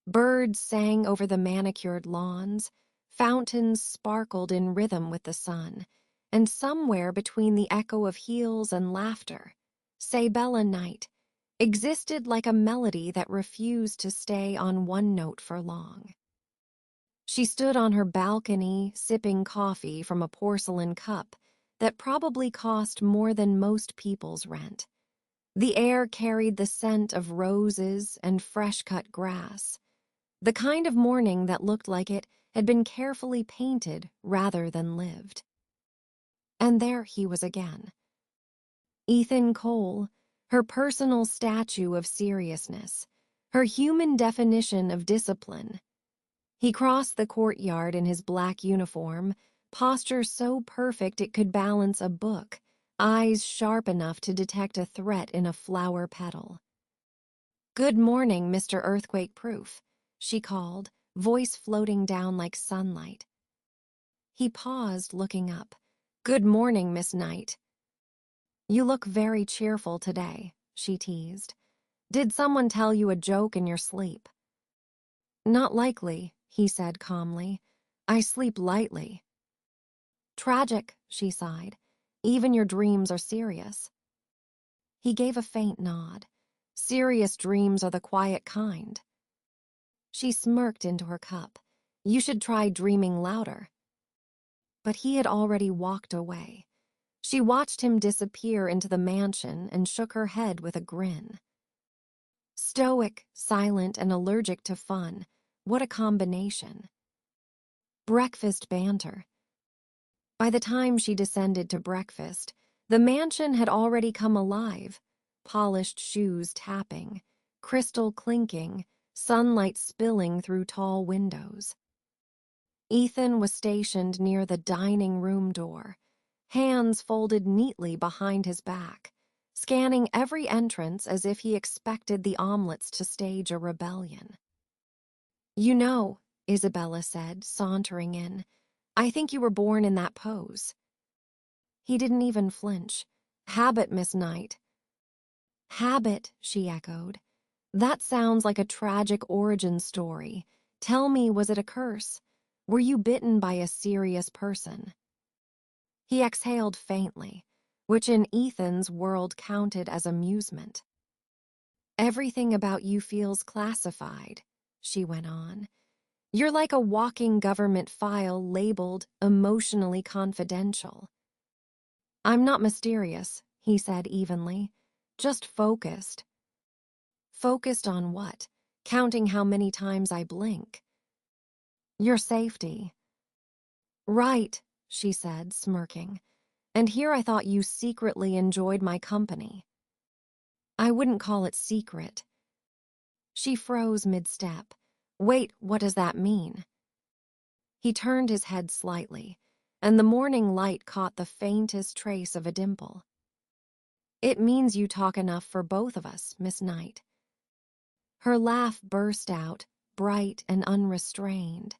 Birds sang over the manicured lawns, fountains sparkled in rhythm with the sun, and somewhere between the echo of heels and laughter, Isabella Knight existed like a melody that refused to stay on one note for long. She stood on her balcony, sipping coffee from a porcelain cup that probably cost more than most people's rent. The air carried the scent of roses and fresh-cut grass, the kind of morning that looked like it had been carefully painted rather than lived. And there he was again. Ethan Cole, her personal statue of seriousness, her human definition of discipline. He crossed the courtyard in his black uniform, posture so perfect it could balance a book, eyes sharp enough to detect a threat in a flower petal. "Good morning, Mr. Earthquake-Proof," she called, voice floating down like sunlight. He paused, looking up. "Good morning, Miss Knight." "You look very cheerful today," she teased. "Did someone tell you a joke in your sleep?" "Not likely," he said calmly. "I sleep lightly." "Tragic," she sighed. "Even your dreams are serious." He gave a faint nod. "Serious dreams are the quiet kind." She smirked into her cup. "You should try dreaming louder." But he had already walked away. She watched him disappear into the mansion and shook her head with a grin. Stoic, silent, and allergic to fun. What a combination. Breakfast banter. By the time she descended to breakfast, the mansion had already come alive. Polished shoes tapping, crystal clinking, sunlight spilling through tall windows. Ethan was stationed near the dining room door, hands folded neatly behind his back, scanning every entrance as if he expected the omelets to stage a rebellion. "You know," Isabella said, sauntering in, "I think you were born in that pose." He didn't even flinch. "Habit, Miss Knight." "Habit," she echoed. "That sounds like a tragic origin story. Tell me, was it a curse? Were you bitten by a serious person?" He exhaled faintly, which in Ethan's world counted as amusement. "Everything about you feels classified," she went on. "You're like a walking government file labeled emotionally confidential." "I'm not mysterious," he said evenly. "Just focused." "Focused on what? Counting how many times I blink." "Your safety." "Right," she said, smirking. "And here I thought you secretly enjoyed my company." "I wouldn't call it secret." She froze mid-step. "Wait, what does that mean?" He turned his head slightly, and the morning light caught the faintest trace of a dimple. "It means you talk enough for both of us, Miss Knight." Her laugh burst out, bright and unrestrained.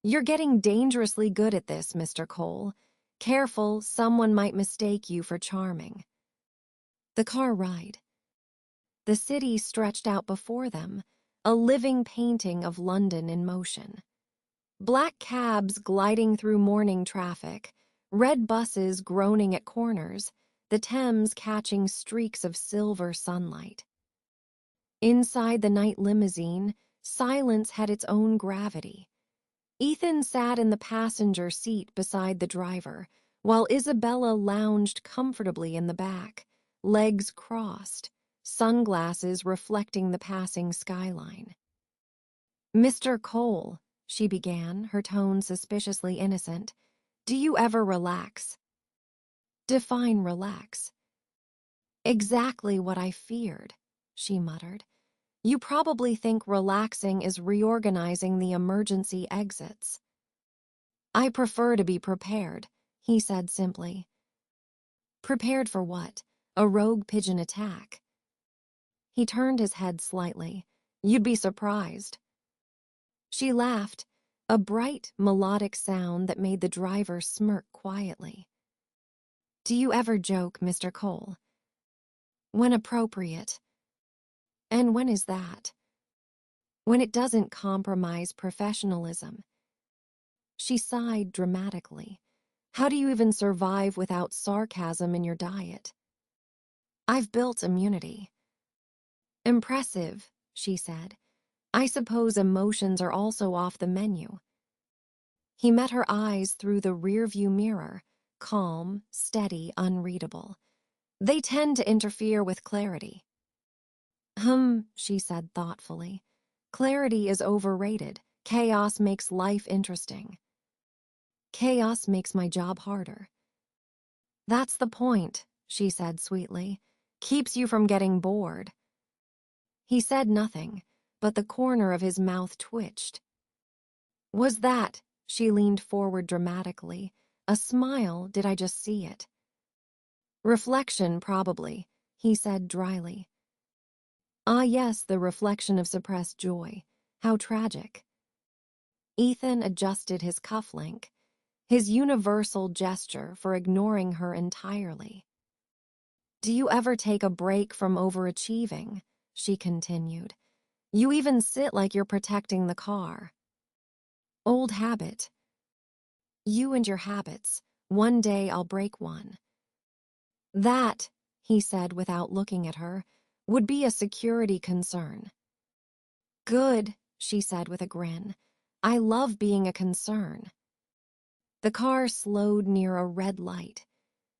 "You're getting dangerously good at this, Mr. Cole. Careful, someone might mistake you for charming." The car ride. The city stretched out before them, a living painting of London in motion. Black cabs gliding through morning traffic, red buses groaning at corners, the Thames catching streaks of silver sunlight. Inside the night limousine, silence had its own gravity. Ethan sat in the passenger seat beside the driver, while Isabella lounged comfortably in the back, legs crossed, sunglasses reflecting the passing skyline. "Mr. Cole," she began, her tone suspiciously innocent, "do you ever relax?" "Define relax." "Exactly what I feared," she muttered. "You probably think relaxing is reorganizing the emergency exits." "I prefer to be prepared," he said simply. "Prepared for what? A rogue pigeon attack?" He turned his head slightly. "You'd be surprised." She laughed, a bright, melodic sound that made the driver smirk quietly. "Do you ever joke, Mr. Cole?" "When appropriate." "And when is that?" when it doesn't compromise professionalism. She sighed dramatically. How do you even survive without sarcasm in your diet? I've built immunity. Impressive, she said. I suppose emotions are also off the menu. He met her eyes through the rearview mirror, calm, steady, unreadable. They tend to interfere with clarity. She said thoughtfully. Clarity is overrated. Chaos makes life interesting. Chaos makes my job harder. That's the point, she said sweetly. Keeps you from getting bored. He said nothing, but the corner of his mouth twitched. Was that, she leaned forward dramatically, a smile? Did I just see it? Reflection, probably, he said dryly. Ah, yes, the reflection of suppressed joy. How tragic. Ethan adjusted his cufflink, his universal gesture for ignoring her entirely. Do you ever take a break from overachieving? She continued. You even sit like you're protecting the car. Old habit. You and your habits. One day I'll break one. That, he said without looking at her, would be a security concern. Good, she said with a grin. I love being a concern. The car slowed near a red light.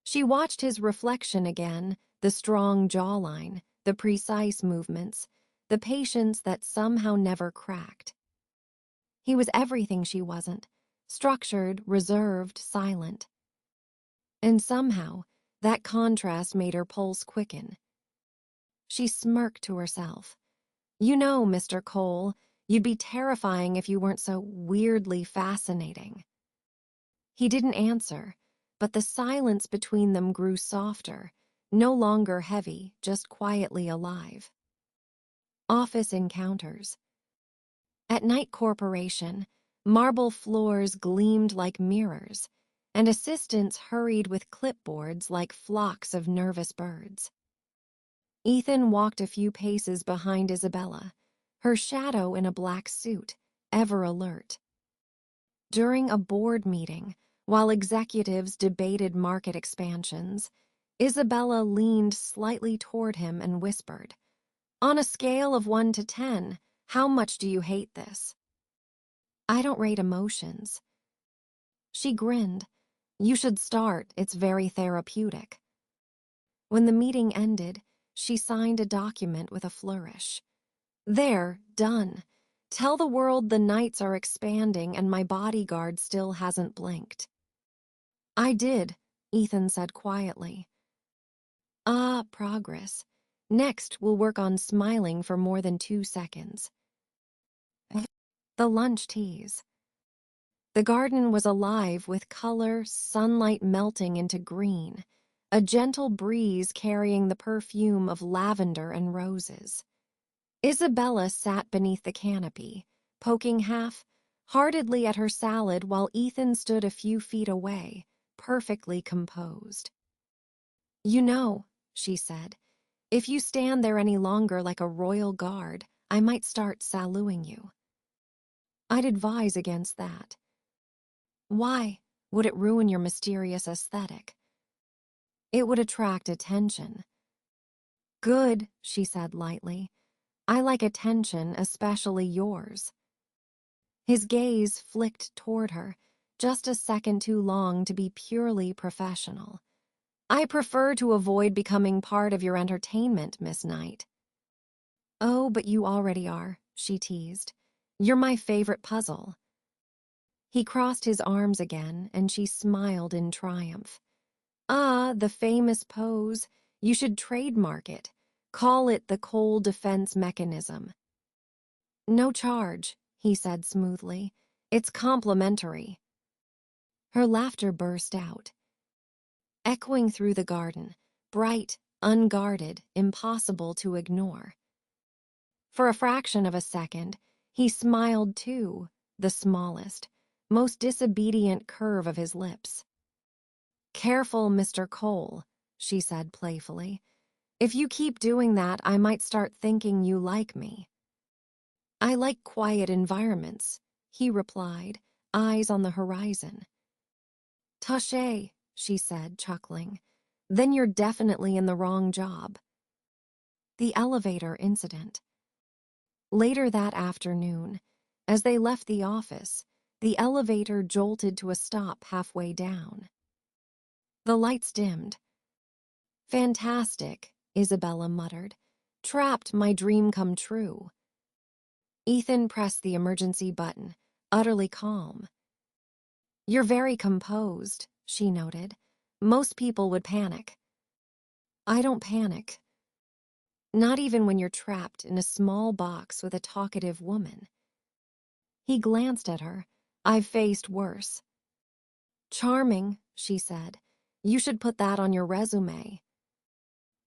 She watched his reflection again, the strong jawline, the precise movements, the patience that somehow never cracked. He was everything she wasn't, structured, reserved, silent. And somehow, that contrast made her pulse quicken. She smirked to herself. You know, Mr. Cole, you'd be terrifying if you weren't so weirdly fascinating. He didn't answer, but the silence between them grew softer, no longer heavy, just quietly alive. Office encounters. At Knight Corporation, marble floors gleamed like mirrors, and assistants hurried with clipboards like flocks of nervous birds. Ethan walked a few paces behind Isabella, her shadow in a black suit, ever alert. During a board meeting, while executives debated market expansions, Isabella leaned slightly toward him and whispered, On a scale of 1 to 10, how much do you hate this? I don't rate emotions. She grinned. You should start, it's very therapeutic. When the meeting ended, she signed a document with a flourish. There, done. Tell the world the nights are expanding and my bodyguard still hasn't blinked. I did, Ethan said quietly. Ah, progress. Next, we'll work on smiling for more than 2 seconds. The lunch teas. The garden was alive with color, sunlight melting into green, a gentle breeze carrying the perfume of lavender and roses. Isabella sat beneath the canopy, poking half-heartedly at her salad while Ethan stood a few feet away, perfectly composed. You know, she said, if you stand there any longer like a royal guard, I might start saluting you. I'd advise against that. Why? Would it ruin your mysterious aesthetic? It would attract attention. Good, she said lightly. I like attention, especially yours. His gaze flicked toward her, just a second too long to be purely professional. I prefer to avoid becoming part of your entertainment, Miss Knight. Oh, but you already are, she teased. You're my favorite puzzle. He crossed his arms again, and she smiled in triumph. Ah, the famous pose. You should trademark it. Call it the Cole defense mechanism. No charge, he said smoothly. It's complimentary. Her laughter burst out, echoing through the garden, bright, unguarded, impossible to ignore. For a fraction of a second, he smiled too, the smallest, most disobedient curve of his lips. Careful, Mr. Cole, she said playfully. If you keep doing that, I might start thinking you like me. I like quiet environments, he replied, eyes on the horizon. Touché, she said, chuckling. Then you're definitely in the wrong job. The elevator incident. Later that afternoon, as they left the office, the elevator jolted to a stop halfway down. The lights dimmed. Fantastic, Isabella muttered. Trapped, my dream come true. Ethan pressed the emergency button, utterly calm. You're very composed, she noted. Most people would panic. I don't panic. Not even when you're trapped in a small box with a talkative woman. He glanced at her. I've faced worse. Charming, she said. You should put that on your resume.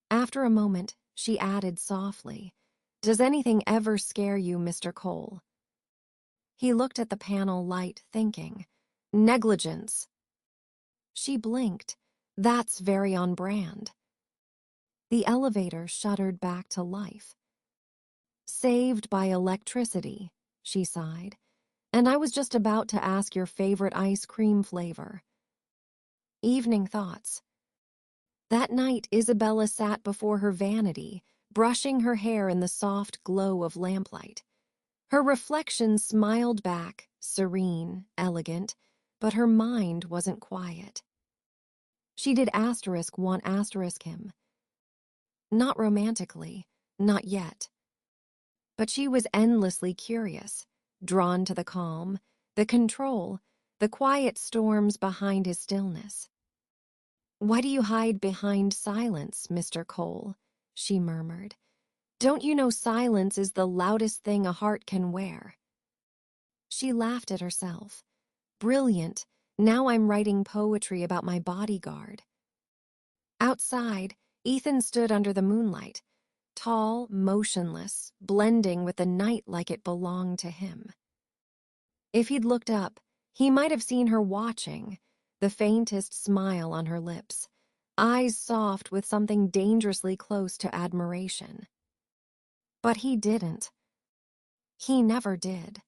After a moment, she added softly, Does anything ever scare you, Mr. Cole? He looked at the panel light, thinking, Negligence. She blinked. That's very on brand. The elevator shuddered back to life. Saved by electricity, she sighed. And I was just about to ask your favorite ice cream flavor. Evening thoughts. That night, Isabella sat before her vanity, brushing her hair in the soft glow of lamplight. Her reflection smiled back, serene, elegant, but her mind wasn't quiet. She did want him. Not romantically, not yet. But she was endlessly curious, drawn to the calm, the control, the quiet storms behind his stillness. Why do you hide behind silence, Mr. Cole? She murmured. Don't you know silence is the loudest thing a heart can wear? She laughed at herself. Brilliant, now I'm writing poetry about my bodyguard. Outside, Ethan stood under the moonlight, tall, motionless, blending with the night like it belonged to him. If he'd looked up, he might have seen her watching, the faintest smile on her lips, eyes soft with something dangerously close to admiration. But he didn't. He never did.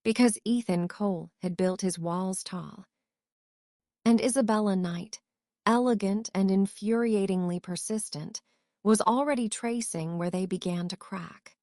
Because Ethan Cole had built his walls tall. And Isabella Knight, elegant and infuriatingly persistent, was already tracing where they began to crack.